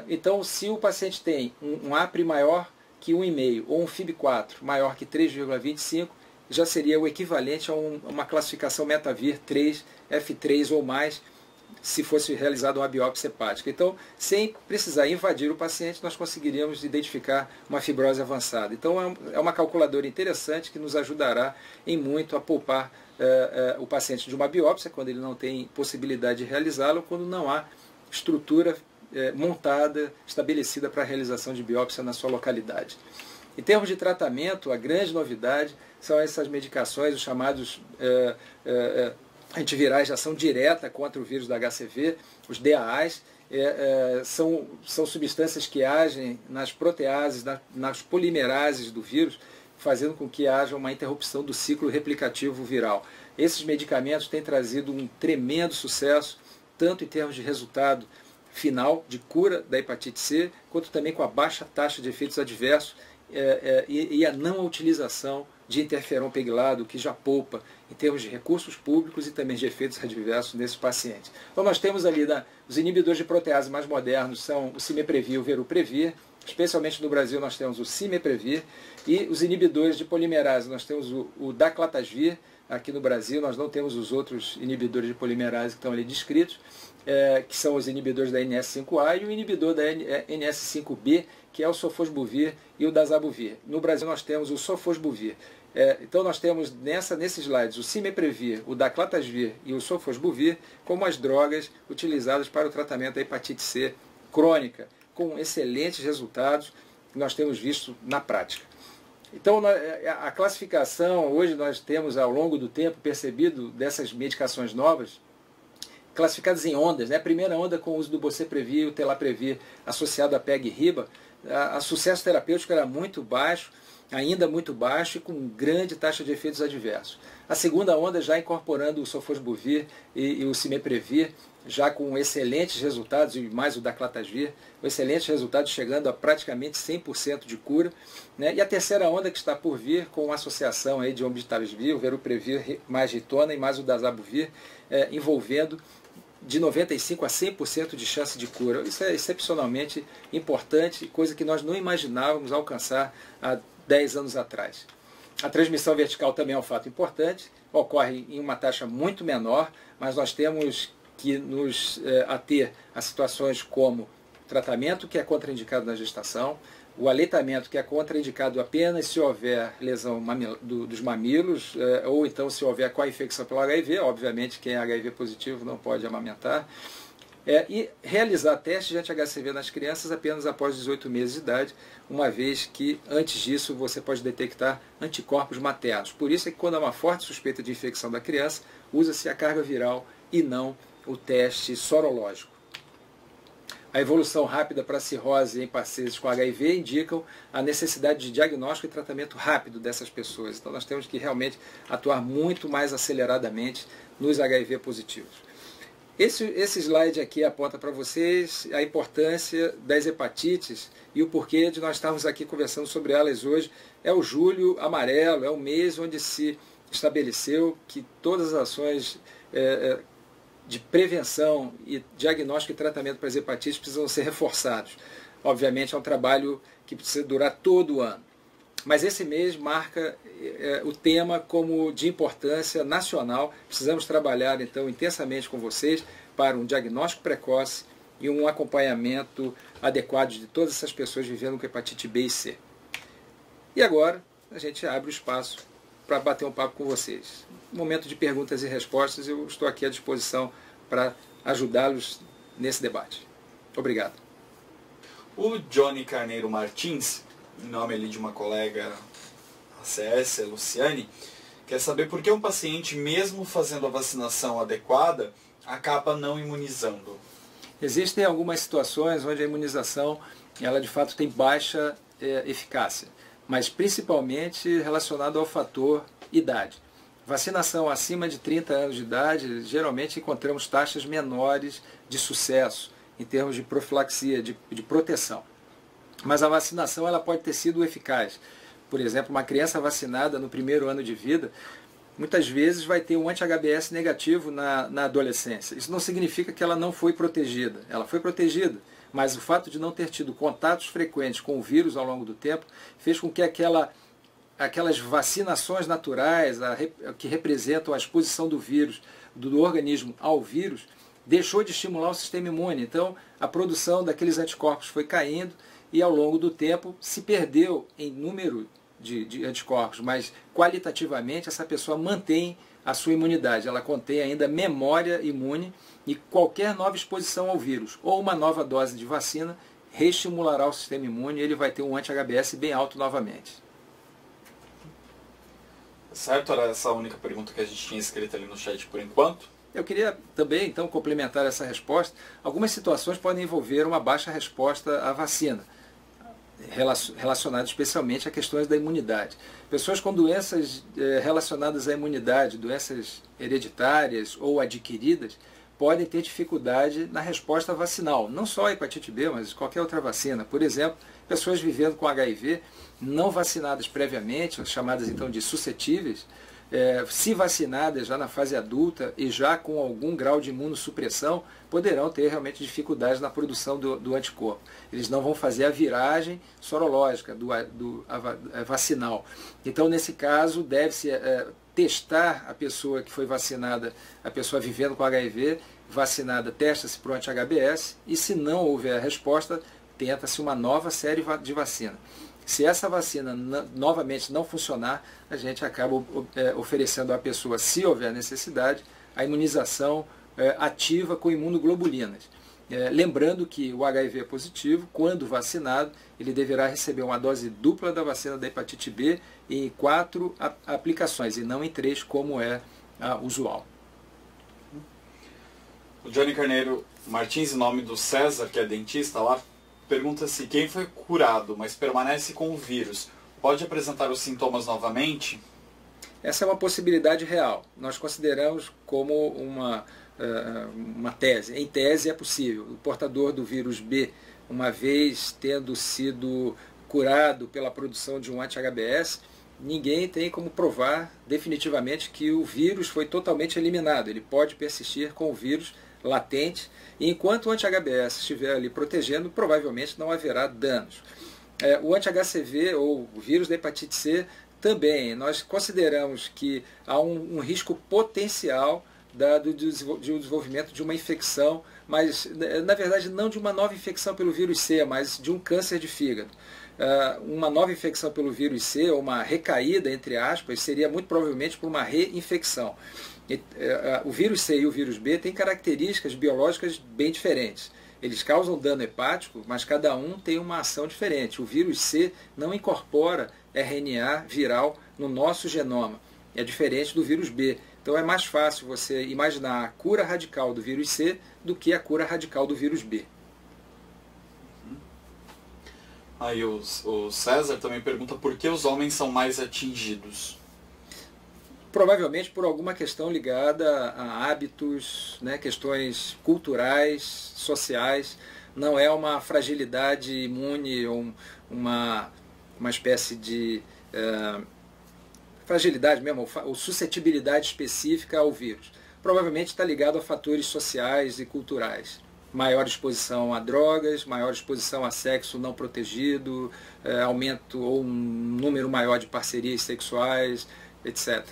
Então, se o paciente tem um APRI maior que 1,5 ou um FIB4 maior que 3,25, já seria o equivalente a uma classificação Metavir 3, F3 ou mais, se fosse realizada uma biópsia hepática. Então, sem precisar invadir o paciente, nós conseguiríamos identificar uma fibrose avançada. Então, é uma calculadora interessante que nos ajudará em muito a poupar o paciente de uma biópsia, quando ele não tem possibilidade de realizá-la, ou quando não há estrutura montada, estabelecida para a realização de biópsia na sua localidade. Em termos de tratamento, a grande novidade são essas medicações, os chamados antivirais de ação direta contra o vírus da HCV, os DAAs. São substâncias que agem nas proteases, nas polimerases do vírus, fazendo com que haja uma interrupção do ciclo replicativo viral. Esses medicamentos têm trazido um tremendo sucesso, tanto em termos de resultado final de cura da hepatite C, quanto também com a baixa taxa de efeitos adversos e a não utilização de interferon pegilado, que já poupa em termos de recursos públicos e também de efeitos adversos nesses pacientes. Então nós temos ali os inibidores de protease mais modernos, são o Cimeprevir e o Veruprevir. Especialmente no Brasil nós temos o Cimeprevir, e os inibidores de polimerase nós temos o Daclatasvir. Aqui no Brasil nós não temos os outros inibidores de polimerase que estão ali descritos, que são os inibidores da NS5A e o inibidor da NS5B, que é o Sofosbuvir e o Dazabuvir. No Brasil nós temos o Sofosbuvir. Então nós temos nesses slides o Cimeprevir, o Daclatasvir e o Sofosbuvir como as drogas utilizadas para o tratamento da hepatite C crônica, com excelentes resultados que nós temos visto na prática. Então, a classificação, hoje nós temos ao longo do tempo percebido dessas medicações novas, classificadas em ondas. A primeira onda com o uso do Boceprevir e o Telaprevir associado a PEG e RIBA, o sucesso terapêutico era muito baixo, ainda muito baixo e com grande taxa de efeitos adversos. A segunda onda já incorporando o Sofosbuvir e o Cimeprevir, já com excelentes resultados, e mais o Daclatasvir, excelentes resultados chegando a praticamente 100% de cura. E a terceira onda que está por vir, com uma associação aí de Ombitasvir, o Veruprevir mais Ritona e mais o Dazabuvir, envolvendo de 95% a 100% de chance de cura. Isso é excepcionalmente importante, coisa que nós não imaginávamos alcançar há 10 anos atrás. A transmissão vertical também é um fato importante, ocorre em uma taxa muito menor, mas nós temos que nos ater a situações como tratamento que é contraindicado na gestação, o aleitamento que é contraindicado apenas se houver lesão dos mamilos, ou então se houver co-infecção pelo HIV, obviamente quem é HIV positivo não pode amamentar, e realizar testes de anti-HCV nas crianças apenas após 18 meses de idade, uma vez que antes disso você pode detectar anticorpos maternos. Por isso é que quando há uma forte suspeita de infecção da criança, usa-se a carga viral e não o teste sorológico. A evolução rápida para a cirrose em pacientes com HIV indicam a necessidade de diagnóstico e tratamento rápido dessas pessoas. Então nós temos que realmente atuar muito mais aceleradamente nos HIV positivos. Esse slide aqui aponta para vocês a importância das hepatites e o porquê de nós estarmos aqui conversando sobre elas hoje. É o julho amarelo, é o mês onde se estabeleceu que todas as ações de prevenção e diagnóstico e tratamento para as hepatites precisam ser reforçados. Obviamente é um trabalho que precisa durar todo o ano. Mas esse mês marca o tema como de importância nacional. Precisamos trabalhar então intensamente com vocês para um diagnóstico precoce e um acompanhamento adequado de todas essas pessoas vivendo com hepatite B e C. E agora a gente abre o espaço para bater um papo com vocês. Momento de perguntas e respostas, eu estou aqui à disposição para ajudá-los nesse debate. Obrigado. O Johnny Carneiro Martins, em nome ali de uma colega ACS, a Luciane, quer saber por que um paciente, mesmo fazendo a vacinação adequada, acaba não imunizando. Existem algumas situações onde a imunização ela de fato tem baixa eficácia, mas principalmente relacionado ao fator idade. Vacinação acima de 30 anos de idade, geralmente encontramos taxas menores de sucesso em termos de profilaxia, de proteção. Mas a vacinação ela pode ter sido eficaz. Por exemplo, uma criança vacinada no primeiro ano de vida, muitas vezes vai ter um anti-HBs negativo na adolescência. Isso não significa que ela não foi protegida. Ela foi protegida, mas o fato de não ter tido contatos frequentes com o vírus ao longo do tempo fez com que aquelas vacinações naturais, que representam a exposição do vírus, do organismo ao vírus, deixou de estimular o sistema imune. Então, a produção daqueles anticorpos foi caindo e, ao longo do tempo, se perdeu em número de anticorpos, mas qualitativamente essa pessoa mantém a sua imunidade. Ela contém ainda memória imune e qualquer nova exposição ao vírus ou uma nova dose de vacina reestimulará o sistema imune e ele vai ter um anti-HBs bem alto novamente. Certo? Era essa a única pergunta que a gente tinha escrito ali no chat por enquanto. Eu queria também, então, complementar essa resposta. Algumas situações podem envolver uma baixa resposta à vacina, relacionadas especialmente a questões da imunidade. Pessoas com doenças relacionadas à imunidade, doenças hereditárias ou adquiridas, podem ter dificuldade na resposta vacinal. Não só a hepatite B, mas qualquer outra vacina. Por exemplo, pessoas vivendo com HIV, não vacinadas previamente, chamadas então de suscetíveis, se vacinadas já na fase adulta e já com algum grau de imunossupressão, poderão ter realmente dificuldades na produção do anticorpo. Eles não vão fazer a viragem sorológica vacinal. Então, nesse caso, deve-se testar a pessoa que foi vacinada, a pessoa vivendo com HIV, vacinada, testa-se para o anti-HBs e, se não houver resposta, tenta-se uma nova série de vacina. Se essa vacina novamente não funcionar, a gente acaba oferecendo à pessoa, se houver necessidade, a imunização ativa com imunoglobulinas. Lembrando que o HIV positivo, quando vacinado, ele deverá receber uma dose dupla da vacina da hepatite B em 4 aplicações e não em 3, como é usual. O Johnny Carneiro Martins, em nome do César, que é dentista lá, pergunta-se: quem foi curado, mas permanece com o vírus, pode apresentar os sintomas novamente? Essa é uma possibilidade real. Nós consideramos como uma tese. Em tese é possível. O portador do vírus B, uma vez tendo sido curado pela produção de um anti-HBs, ninguém tem como provar definitivamente que o vírus foi totalmente eliminado. Ele pode persistir com o vírus latente, e enquanto o anti-HBs estiver ali protegendo, provavelmente não haverá danos. O anti-HCV, ou o vírus da hepatite C, também, nós consideramos que há um risco potencial do desenvolvimento de uma infecção, mas na verdade não de uma nova infecção pelo vírus C, mas de um câncer de fígado. Uma nova infecção pelo vírus C, ou uma recaída, entre aspas, seria muito provavelmente por uma reinfecção. O vírus C e o vírus B têm características biológicas bem diferentes. Eles causam dano hepático, mas cada um tem uma ação diferente. O vírus C não incorpora RNA viral no nosso genoma. É diferente do vírus B. Então é mais fácil você imaginar a cura radical do vírus C do que a cura radical do vírus B. Aí o César também pergunta por que os homens são mais atingidos. Provavelmente por alguma questão ligada a hábitos, né, questões culturais, sociais. Não é uma fragilidade imune ou uma espécie de fragilidade mesmo, ou suscetibilidade específica ao vírus. Provavelmente está ligado a fatores sociais e culturais. Maior exposição a drogas, maior exposição a sexo não protegido, aumento ou um número maior de parcerias sexuais, etc.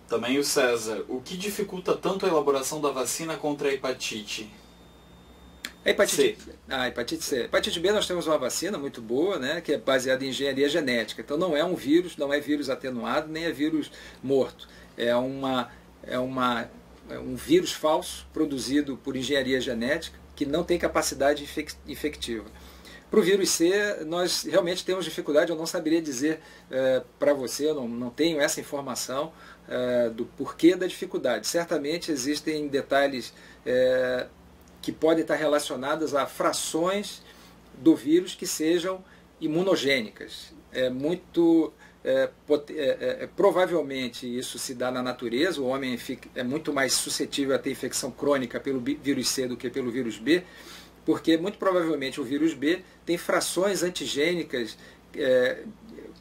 Também o César: o que dificulta tanto a elaboração da vacina contra a hepatite? A hepatite C. Hepatite B nós temos uma vacina muito boa, né, que é baseada em engenharia genética. Então não é um vírus, não é vírus atenuado, nem é vírus morto. É um vírus falso produzido por engenharia genética que não tem capacidade infectiva. Para o vírus C, nós realmente temos dificuldade, eu não saberia dizer para você, eu não tenho essa informação do porquê da dificuldade. Certamente existem detalhes que podem estar relacionados a frações do vírus que sejam imunogênicas. Provavelmente isso se dá na natureza, o homem é muito mais suscetível a ter infecção crônica pelo vírus C do que pelo vírus B, porque muito provavelmente o vírus B tem frações antigênicas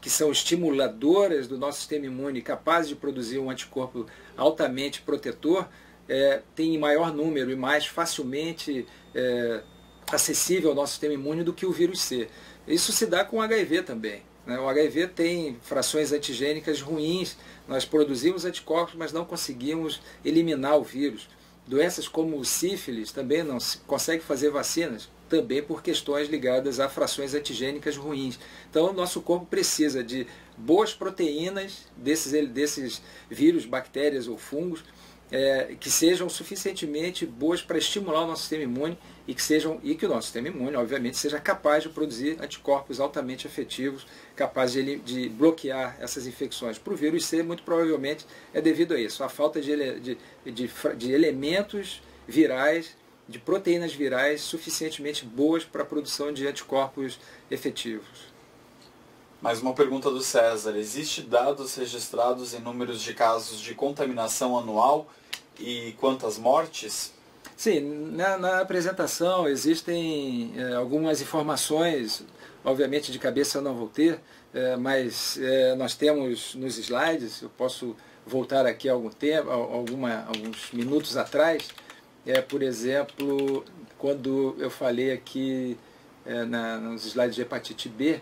que são estimuladoras do nosso sistema imune, capazes de produzir um anticorpo altamente protetor, tem em maior número e mais facilmente acessível ao nosso sistema imune do que o vírus C. Isso se dá com o HIV também. O HIV tem frações antigênicas ruins, nós produzimos anticorpos, mas não conseguimos eliminar o vírus. Doenças como o sífilis também não se consegue fazer vacinas, também por questões ligadas a frações antigênicas ruins. Então o nosso corpo precisa de boas proteínas desses vírus, bactérias ou fungos, que sejam suficientemente boas para estimular o nosso sistema imune e que o nosso sistema imune, obviamente, seja capaz de produzir anticorpos altamente efetivos, capazes de bloquear essas infecções. Para o vírus C, muito provavelmente, é devido a isso, a falta de elementos virais, de proteínas virais suficientemente boas para a produção de anticorpos efetivos. Mais uma pergunta do César. Existe dados registrados em números de casos de contaminação anual e quantas mortes? Sim, na apresentação existem algumas informações, obviamente de cabeça eu não vou ter, mas nós temos nos slides, eu posso voltar aqui alguns minutos atrás, por exemplo, quando eu falei aqui nos slides de hepatite B,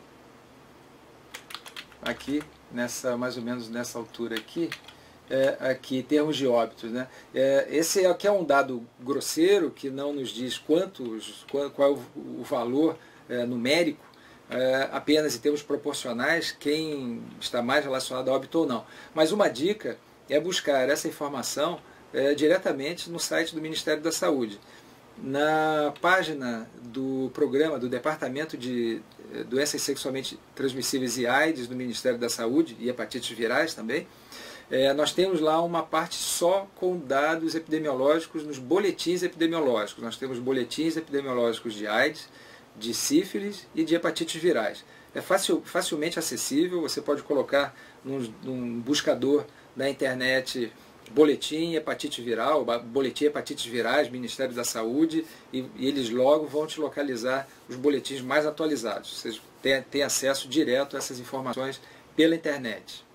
aqui, mais ou menos nessa altura aqui, aqui termos de óbitos, né? Esse aqui é um dado grosseiro que não nos diz qual é o valor numérico, apenas em termos proporcionais, quem está mais relacionado a óbito ou não. Mas uma dica é buscar essa informação diretamente no site do Ministério da Saúde. Na página do programa do Departamento de Doenças Sexualmente Transmissíveis e AIDS do Ministério da Saúde, e hepatites virais também, nós temos lá uma parte só com dados epidemiológicos nos boletins epidemiológicos. Nós temos boletins epidemiológicos de AIDS, de sífilis e de hepatites virais. É facilmente acessível, você pode colocar num buscador da internet boletim hepatite viral, boletim hepatites virais, Ministério da Saúde, e eles logo vão te localizar os boletins mais atualizados. Vocês têm acesso direto a essas informações pela internet.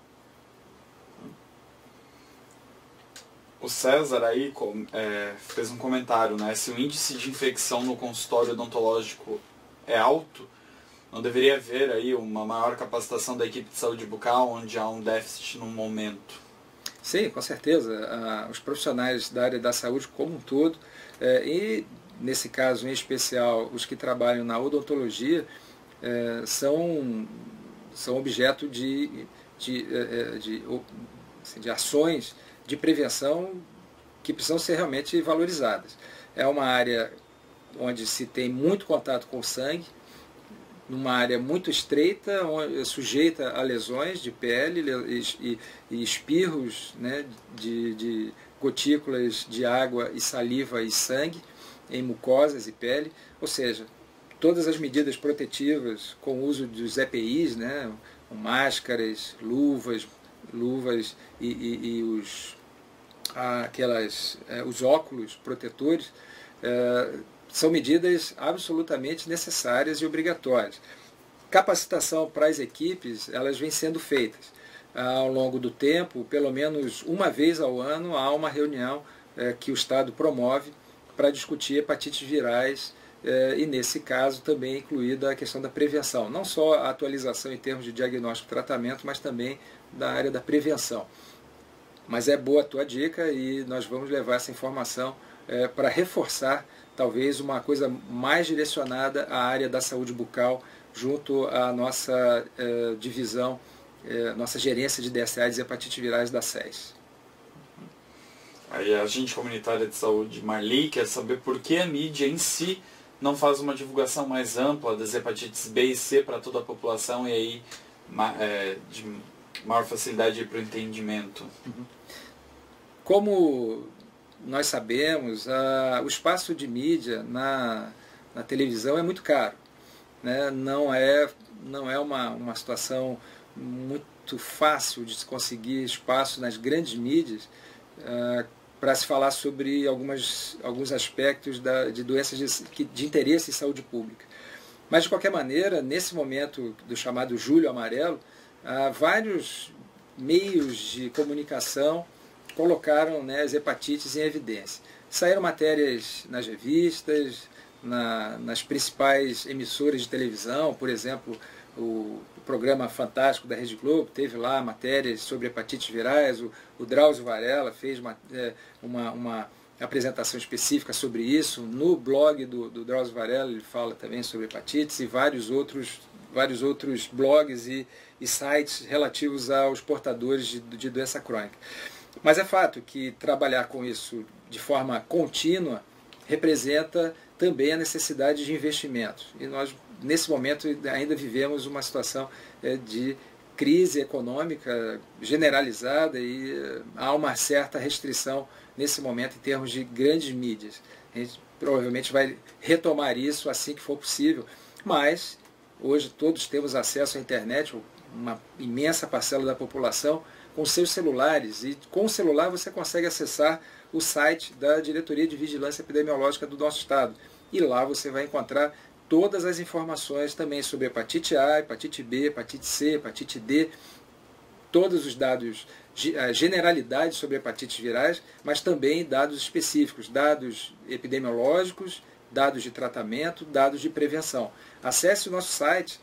O César aí fez um comentário, né? Se o índice de infecção no consultório odontológico é alto, não deveria haver aí uma maior capacitação da equipe de saúde bucal, onde há um déficit no momento? Sim, com certeza. Os profissionais da área da saúde como um todo, e nesse caso em especial os que trabalham na odontologia, são objeto de ações de prevenção que precisam ser realmente valorizadas. É uma área onde se tem muito contato com o sangue, numa área muito estreita, sujeita a lesões de pele e espirros, né, de gotículas de água e saliva e sangue em mucosas e pele, ou seja, todas as medidas protetivas com o uso dos EPIs, né, máscaras, luvas e os óculos protetores, são medidas absolutamente necessárias e obrigatórias. Capacitação para as equipes, elas vêm sendo feitas ao longo do tempo, pelo menos uma vez ao ano há uma reunião que o Estado promove para discutir hepatites virais e nesse caso também incluída a questão da prevenção, não só a atualização em termos de diagnóstico e tratamento, mas também da área da prevenção. Mas é boa a tua dica e nós vamos levar essa informação para reforçar talvez uma coisa mais direcionada à área da saúde bucal junto à nossa divisão, nossa gerência de DSA e hepatites virais da SES. Aí a agente comunitária de saúde Marli quer saber por que a mídia em si não faz uma divulgação mais ampla das hepatites B e C para toda a população e aí de maior facilidade para o entendimento. Como nós sabemos, o espaço de mídia na televisão é muito caro, né? Não é uma situação muito fácil de se conseguir espaço nas grandes mídias para se falar sobre alguns aspectos de doenças de interesse em saúde pública. Mas, de qualquer maneira, nesse momento do chamado Julho Amarelo, vários meios de comunicação colocaram, né, as hepatites em evidência. Saíram matérias nas revistas, nas principais emissoras de televisão, por exemplo, o programa Fantástico da Rede Globo teve lá matérias sobre hepatites virais, o Drauzio Varela fez uma apresentação específica sobre isso, no blog do Drauzio Varela ele fala também sobre hepatites e vários outros blogs e sites relativos aos portadores de doença crônica. Mas é fato que trabalhar com isso de forma contínua representa também a necessidade de investimentos. E nós, nesse momento, ainda vivemos uma situação de crise econômica generalizada e há uma certa restrição nesse momento em termos de grandes mídias. A gente provavelmente vai retomar isso assim que for possível, mas hoje todos temos acesso à internet, uma imensa parcela da população, com seus celulares, e com o celular você consegue acessar o site da Diretoria de Vigilância Epidemiológica do nosso estado. E lá você vai encontrar todas as informações também sobre hepatite A, hepatite B, hepatite C, hepatite D, todos os dados, generalidades sobre hepatites virais, mas também dados específicos, dados epidemiológicos, dados de tratamento, dados de prevenção. Acesse o nosso site,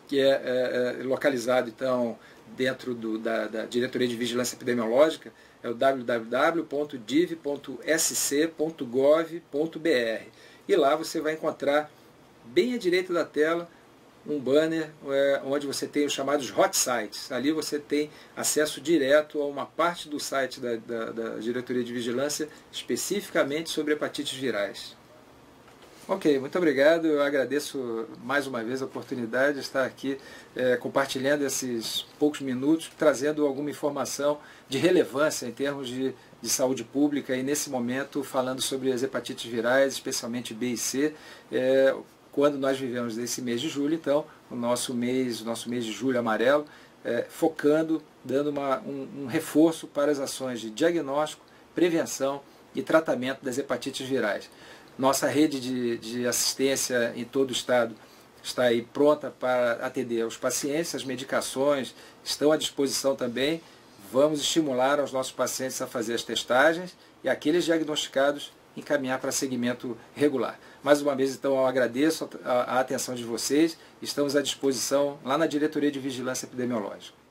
que é localizado então dentro da Diretoria de Vigilância Epidemiológica, é o www.div.sc.gov.br. E lá você vai encontrar, bem à direita da tela, um banner onde você tem os chamados hot sites. Ali você tem acesso direto a uma parte do site da Diretoria de Vigilância especificamente sobre hepatites virais. Ok, muito obrigado. Eu agradeço mais uma vez a oportunidade de estar aqui compartilhando esses poucos minutos, trazendo alguma informação de relevância em termos de saúde pública e, nesse momento, falando sobre as hepatites virais, especialmente B e C, quando nós vivemos nesse mês de julho, então, o nosso mês de julho amarelo, focando, dando um reforço para as ações de diagnóstico, prevenção e tratamento das hepatites virais. Nossa rede de assistência em todo o estado está aí pronta para atender aos pacientes, as medicações estão à disposição também. Vamos estimular os nossos pacientes a fazer as testagens e aqueles diagnosticados encaminhar para seguimento regular. Mais uma vez, então, eu agradeço a atenção de vocês. Estamos à disposição lá na Diretoria de Vigilância Epidemiológica.